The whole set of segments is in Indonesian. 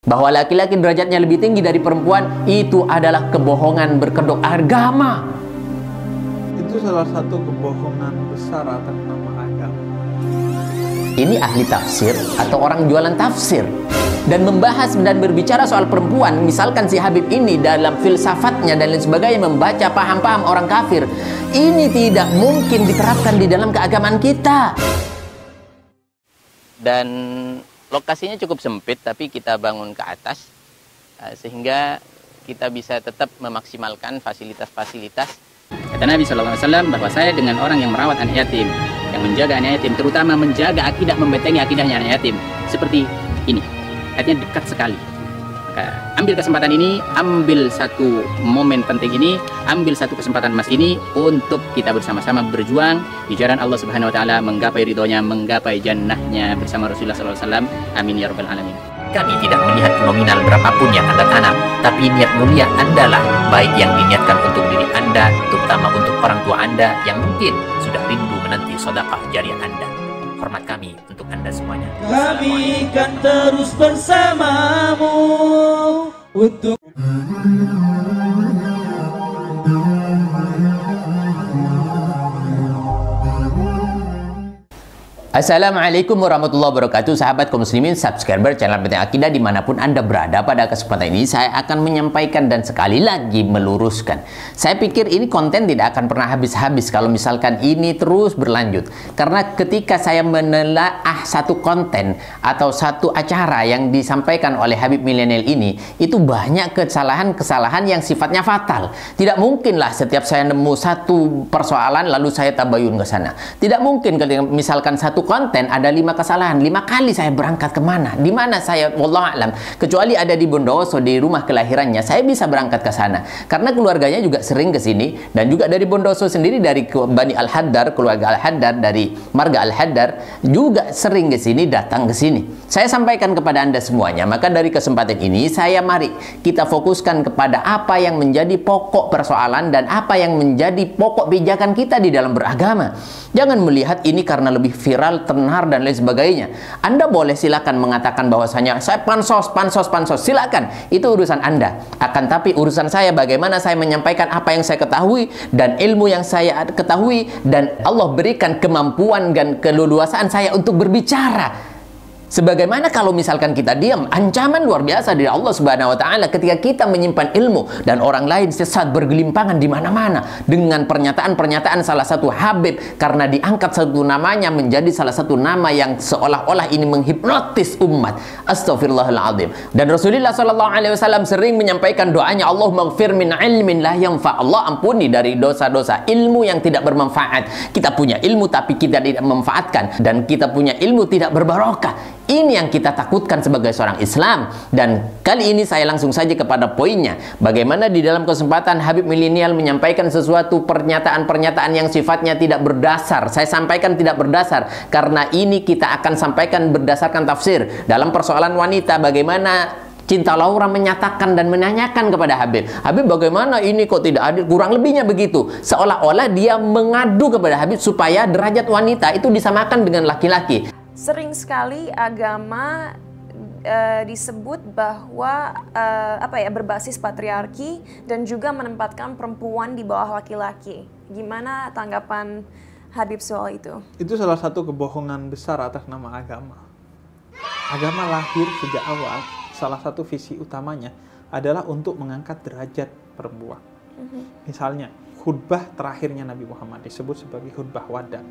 Bahwa laki-laki derajatnya lebih tinggi dari perempuan, itu adalah kebohongan berkedok agama. Itu salah satu kebohongan besar atas nama agama. Ini ahli tafsir atau orang jualan tafsir dan membahas dan berbicara soal perempuan. Misalkan si Habib ini dalam filsafatnya dan lain sebagainya membaca paham-paham orang kafir. Ini tidak mungkin diterapkan di dalam keagamaan kita. Dan lokasinya cukup sempit, tapi kita bangun ke atas sehingga kita bisa tetap memaksimalkan fasilitas-fasilitas. Kata Nabi SAW bahwa saya dengan orang yang merawat anak yatim, yang menjaga anak yatim, terutama menjaga akidah, membentengi akidahnya anak yatim, seperti ini. Artinya dekat sekali. Maka ambil kesempatan ini, ambil satu momen penting ini, ambil satu kesempatan emas ini untuk kita bersama-sama berjuang di jalan Allah Subhanahu Wa Taala, menggapai ridhonya, menggapai jannahnya bersama Rasulullah SAW. Amin ya rabbal alamin. Kami tidak melihat nominal berapapun yang Anda tanam, tapi niat mulia Anda lah, baik yang diniatkan untuk diri Anda, terutama untuk orang tua Anda yang mungkin sudah rindu menanti sedekah jariah Anda. Hormat kami untuk Anda semuanya. Kami kan terus bersamamu untuk Assalamualaikum warahmatullahi wabarakatuh. Sahabat kaum muslimin, subscriber channel Penting Akidah dimanapun Anda berada. Pada kesempatan ini saya akan menyampaikan dan sekali lagi meluruskan. Saya pikir ini konten tidak akan pernah habis-habis kalau misalkan ini terus berlanjut. Karena ketika saya menelaah satu konten atau satu acara yang disampaikan oleh Habib Milenial ini, itu banyak kesalahan-kesalahan yang sifatnya fatal. Tidak mungkinlah setiap saya nemu satu persoalan lalu saya tabayun ke sana. Tidak mungkin kalau misalkan satu konten ada 5 kesalahan, 5 kali saya berangkat kemana, di mana saya, wallahu alam, kecuali ada di Bondowoso, di rumah kelahirannya, saya bisa berangkat ke sana karena keluarganya juga sering ke sini, dan juga dari Bondowoso sendiri, dari Bani Al-Haddar, keluarga Al-Haddar, dari marga Al-Haddar juga sering ke sini, datang ke sini. Saya sampaikan kepada Anda semuanya. Maka dari kesempatan ini saya mari kita fokuskan kepada apa yang menjadi pokok persoalan dan apa yang menjadi pokok pijakan kita di dalam beragama. Jangan melihat ini karena lebih viral, tenar dan lain sebagainya. Anda boleh silakan mengatakan bahwasanya saya pansos, silakan, itu urusan Anda. Akan tapi urusan saya bagaimana saya menyampaikan apa yang saya ketahui dan ilmu yang saya ketahui, dan Allah berikan kemampuan dan keleluasaan saya untuk berbicara. Sebagaimana kalau misalkan kita diam, ancaman luar biasa dari Allah Subhanahu Wa Taala ketika kita menyimpan ilmu dan orang lain sesat bergelimpangan di mana-mana dengan pernyataan-pernyataan salah satu Habib, karena diangkat satu namanya menjadi salah satu nama yang seolah-olah ini menghipnotis umat. Astaghfirullahaladzim. Dan Rasulullah SAW sering menyampaikan doanya, Allahumma ighfir min ilmin la yanfa. Allah ampuni dari dosa-dosa ilmu yang tidak bermanfaat. Kita punya ilmu tapi kita tidak memanfaatkan, dan kita punya ilmu tidak berbarokah. Ini yang kita takutkan sebagai seorang Islam. Dan kali ini saya langsung saja kepada poinnya. Bagaimana di dalam kesempatan Habib Milenial menyampaikan sesuatu pernyataan-pernyataan yang sifatnya tidak berdasar. Saya sampaikan tidak berdasar karena ini kita akan sampaikan berdasarkan tafsir. Dalam persoalan wanita, bagaimana Cinta Laura menyatakan dan menanyakan kepada Habib, Habib bagaimana ini kok tidak adil, kurang lebihnya begitu. Seolah-olah dia mengadu kepada Habib supaya derajat wanita itu disamakan dengan laki-laki. Sering sekali agama disebut bahwa berbasis patriarki dan juga menempatkan perempuan di bawah laki-laki. Gimana tanggapan Habib soal itu? Itu salah satu kebohongan besar atas nama agama. Agama lahir sejak awal, salah satu visi utamanya adalah untuk mengangkat derajat perempuan. Misalnya, khutbah terakhirnya Nabi Muhammad disebut sebagai khutbah wada,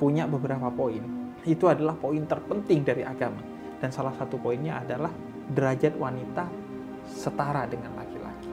punya beberapa poin. Itu adalah poin terpenting dari agama, dan salah satu poinnya adalah derajat wanita setara dengan laki-laki.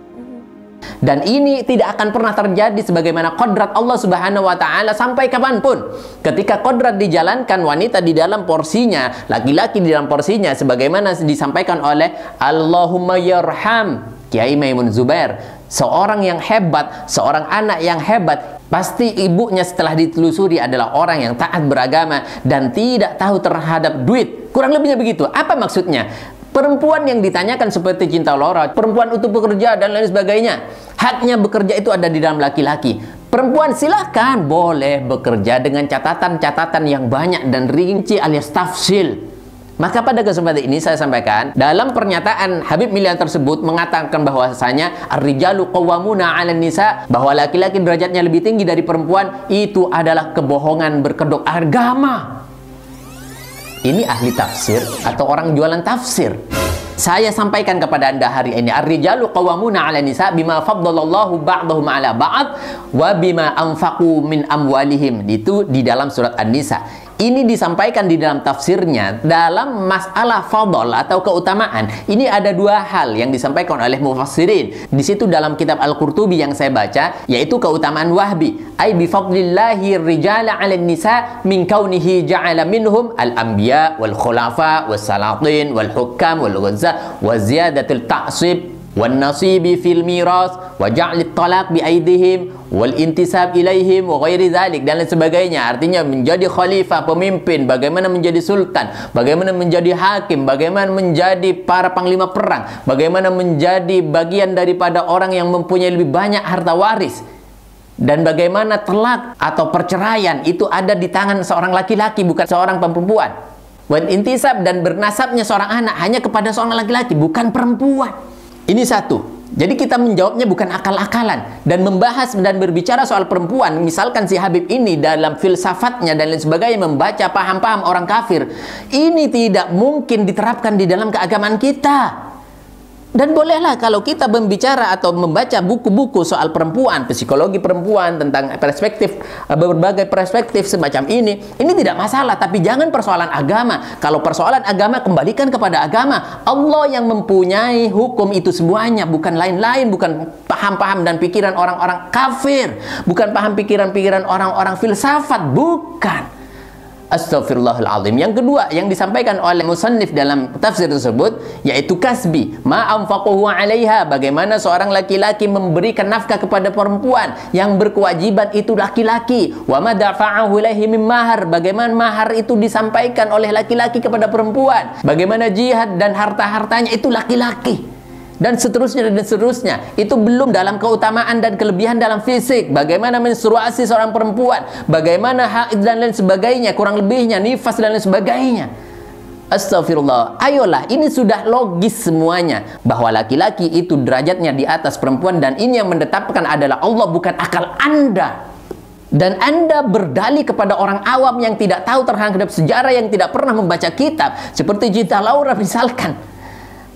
Dan ini tidak akan pernah terjadi sebagaimana kodrat Allah Subhanahu Wa Taala sampai kapanpun. Ketika kodrat dijalankan, wanita di dalam porsinya, laki-laki di dalam porsinya, sebagaimana disampaikan oleh Allahumma yarham Kiai Maimun Zubair, seorang yang hebat, seorang anak yang hebat. Pasti ibunya setelah ditelusuri adalah orang yang taat beragama dan tidak tahu terhadap duit. Kurang lebihnya begitu. Apa maksudnya? Perempuan yang ditanyakan seperti Cinta Laura, perempuan untuk bekerja dan lain sebagainya. Haknya bekerja itu ada di dalam laki-laki. Perempuan silakan boleh bekerja dengan catatan-catatan yang banyak dan rinci alias tafsil. Maka pada kesempatan ini saya sampaikan, dalam pernyataan Habib Milyan tersebut mengatakan bahwasanya ar-rijalu qawwamuna 'alan nisa, bahwa laki-laki derajatnya lebih tinggi dari perempuan, itu adalah kebohongan berkedok agama. Ini ahli tafsir atau orang jualan tafsir. Saya sampaikan kepada Anda hari ini, ar-rijalu qawwamuna 'alan nisa bima faddalallahu ba'dahum 'ala ba'd wa bima anfaqu min amwalihim. Itu di dalam surat An-Nisa. Ini disampaikan di dalam tafsirnya dalam masalah fadl atau keutamaan. Ini ada dua hal yang disampaikan oleh mufassirin. Di situ dalam kitab Al-Qurtubi yang saya baca, yaitu keutamaan Wahbi. Ai bi fadlillahi rijala 'alan nisa min kaunihi ja'ala minhum al-anbiya wal khulafa was salatin wal hukam wal ghazza wa ziyadatul ta'sib wan nasibi fil miras wa ja'lit talaq bi aidihim wal intisab ilaihim wa ghairi dzalik dan lain sebagainya. Artinya menjadi khalifah, pemimpin, bagaimana menjadi sultan, bagaimana menjadi hakim, bagaimana menjadi para panglima perang, bagaimana menjadi bagian daripada orang yang mempunyai lebih banyak harta waris, dan bagaimana talak atau perceraian itu ada di tangan seorang laki-laki, bukan seorang perempuan. Wal intisab dan bernasabnya seorang anak hanya kepada seorang laki-laki, bukan perempuan. Ini satu. Jadi kita menjawabnya bukan akal-akalan dan membahas dan berbicara soal perempuan. Misalkan si Habib ini dalam filsafatnya dan lain sebagainya membaca paham-paham orang kafir. Ini tidak mungkin diterapkan di dalam keagamaan kita. Dan bolehlah kalau kita berbicara atau membaca buku-buku soal perempuan, psikologi perempuan, tentang perspektif, berbagai perspektif semacam ini tidak masalah. Tapi jangan persoalan agama. Kalau persoalan agama, kembalikan kepada agama. Allah yang mempunyai hukum itu semuanya, bukan lain-lain, bukan paham-paham dan pikiran orang-orang kafir, bukan paham pikiran-pikiran orang-orang filsafat, bukan. Astaghfirullahaladzim. Yang kedua yang disampaikan oleh musannif dalam tafsir tersebut, yaitu kasbi ma anfaqahu 'alaiha, bagaimana seorang laki-laki memberikan nafkah kepada perempuan yang berkewajiban itu laki-laki, wa ma dafa'ahu ilaihi min mahar, bagaimana mahar itu disampaikan oleh laki-laki kepada perempuan, bagaimana jihad dan harta-hartanya itu laki-laki, dan seterusnya dan seterusnya. Itu belum dalam keutamaan dan kelebihan dalam fisik, bagaimana menstruasi seorang perempuan, bagaimana haid dan lain sebagainya, kurang lebihnya nifas dan lain sebagainya. Astagfirullah. Ayolah, ini sudah logis semuanya bahwa laki-laki itu derajatnya di atas perempuan, dan ini yang menetapkan adalah Allah, bukan akal Anda. Dan Anda berdalih kepada orang awam yang tidak tahu terhadap sejarah, yang tidak pernah membaca kitab, seperti Cinta Laura misalkan.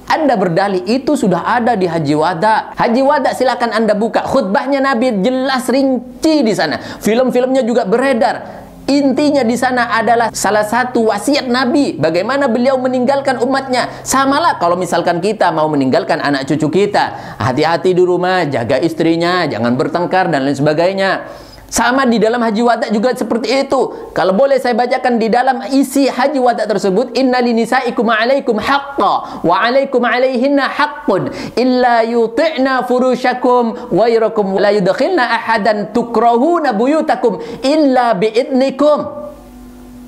Anda berdalih itu sudah ada di Haji Wada. Haji Wada silakan Anda buka. Khutbahnya Nabi jelas rinci di sana. Film-filmnya juga beredar. Intinya di sana adalah salah satu wasiat Nabi, bagaimana beliau meninggalkan umatnya. Samalah kalau misalkan kita mau meninggalkan anak cucu kita, hati-hati di rumah, jaga istrinya, jangan bertengkar dan lain sebagainya. Sama di dalam Haji Wada juga seperti itu. Kalau boleh saya bacakan di dalam isi Haji Wada tersebut, inna linisaikum 'alaikum haqqan wa 'alaikum 'alaihinna haqqun illa yuti'na furushakum wa yarakum la yudkhilna ahadan tukrahuna buyutakum illa biidnikum.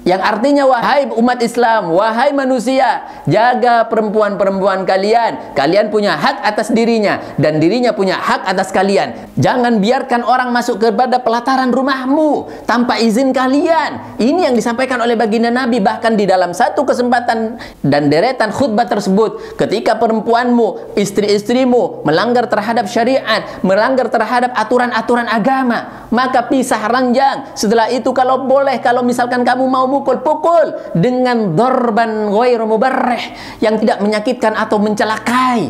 Yang artinya, wahai umat Islam, wahai manusia, jaga perempuan-perempuan kalian. Kalian punya hak atas dirinya, dan dirinya punya hak atas kalian. Jangan biarkan orang masuk kepada pelataran rumahmu tanpa izin kalian. Ini yang disampaikan oleh baginda Nabi. Bahkan di dalam satu kesempatan dan deretan khutbah tersebut, ketika perempuanmu, istri-istrimu melanggar terhadap syariat, melanggar terhadap aturan-aturan agama, maka pisah ranjang. Setelah itu kalau boleh, kalau misalkan kamu mau pukul-pukul dengan dorban ghairu mubarrih, yang tidak menyakitkan atau mencelakai.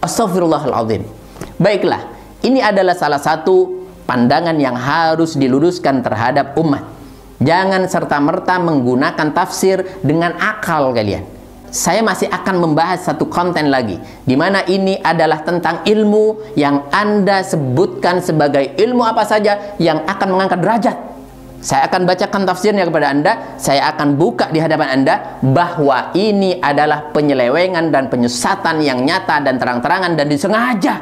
Astaghfirullahaladzim. Baiklah, ini adalah salah satu pandangan yang harus diluruskan terhadap umat. Jangan serta-merta menggunakan tafsir dengan akal kalian. Saya masih akan membahas satu konten lagi, di mana ini adalah tentang ilmu yang Anda sebutkan sebagai ilmu apa saja yang akan mengangkat derajat. Saya akan bacakan tafsirnya kepada Anda. Saya akan buka di hadapan Anda bahwa ini adalah penyelewengan dan penyesatan yang nyata dan terang-terangan dan disengaja.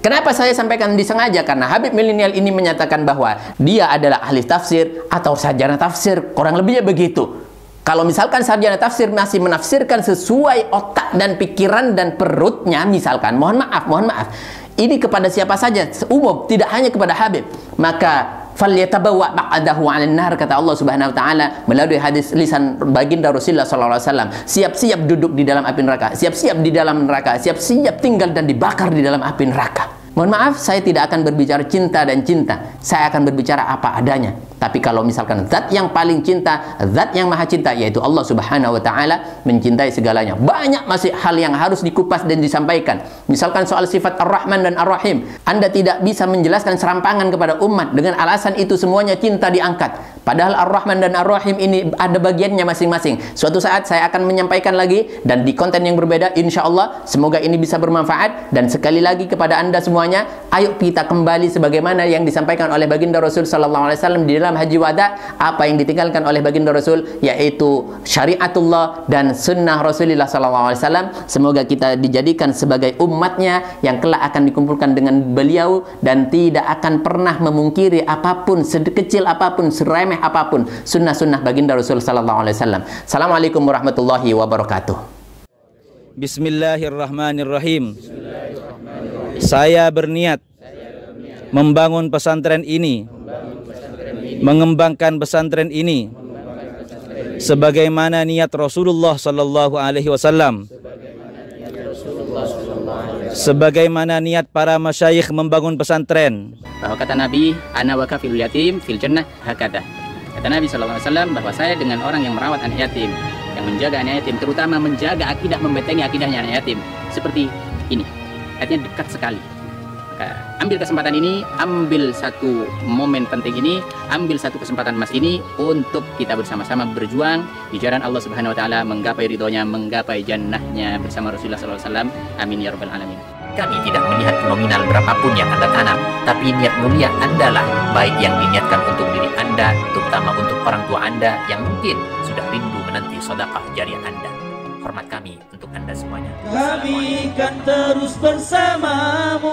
Kenapa saya sampaikan disengaja? Karena Habib Milenial ini menyatakan bahwa dia adalah ahli tafsir atau sarjana tafsir, kurang lebihnya begitu. Kalau misalkan sarjana tafsir masih menafsirkan sesuai otak dan pikiran dan perutnya, misalkan, mohon maaf, ini kepada siapa saja, umum, tidak hanya kepada Habib, maka falyatabawwa maq'adahu 'alan nar, kata Allah Subhanahu wa taala melalui hadis lisan baginda Rasulullah sallallahu alaihi wasallam. Siap-siap duduk di dalam api neraka, siap-siap di dalam neraka, siap-siap tinggal dan dibakar di dalam api neraka. Mohon maaf, saya tidak akan berbicara cinta dan cinta. Saya akan berbicara apa adanya. Tapi kalau misalkan zat yang paling cinta, zat yang maha cinta, yaitu Allah Subhanahu wa ta'ala, mencintai segalanya. Banyak masih hal yang harus dikupas dan disampaikan. Misalkan soal sifat Ar-Rahman dan Ar-Rahim. Anda tidak bisa menjelaskan serampangan kepada umat dengan alasan itu semuanya cinta diangkat. Padahal Ar-Rahman dan Ar-Rahim ini ada bagiannya masing-masing. Suatu saat saya akan menyampaikan lagi dan di konten yang berbeda, insya Allah. Semoga ini bisa bermanfaat. Dan sekali lagi kepada Anda semuanya, ayo kita kembali sebagaimana yang disampaikan oleh baginda Rasul sallallahu alaihi wasallam di dalam haji wada, apa yang ditinggalkan oleh baginda Rasul, yaitu syariatullah dan sunnah Rasulullah sallallahu alaihi wasallam. Semoga kita dijadikan sebagai umatnya yang kelak akan dikumpulkan dengan beliau dan tidak akan pernah memungkiri apapun, sekecil apapun, seremeh apapun sunnah-sunnah baginda Rasul sallallahu alaihi wasallam. Assalamualaikum warahmatullahi wabarakatuh. Bismillahirrahmanirrahim. Saya berniat membangun pesantren ini, mengembangkan pesantren ini sebagaimana niat Rasulullah sallallahu alaihi wasallam, sebagaimana niat para masyayikh membangun pesantren. Bahwa kata Nabi, ana wa kafilul yatim fil jannah hakada. Kata Nabi sallallahu alaihi wasallam bahwa saya dengan orang yang merawat anak yatim, yang menjaga anak yatim, terutama menjaga akidah, membentengi akidahnya anak yatim, seperti ini. Artinya dekat sekali. Maka ambil kesempatan ini, ambil satu momen penting ini, ambil satu kesempatan emas ini untuk kita bersama-sama berjuang di jalan Allah Subhanahu wa taala, menggapai ridhonya, menggapai jannahnya bersama Rasulullah sallallahu alaihi wasallam. Amin ya rabbal alamin. Kami tidak melihat nominal berapapun yang Anda tanam, tapi niat mulia Anda lah, baik yang diniatkan untuk diri Anda, terutama untuk orang tua Anda yang mungkin sudah rindu menanti sedekah jariah Anda. Hormat kami untuk Anda semuanya. Kami kan terus bersamamu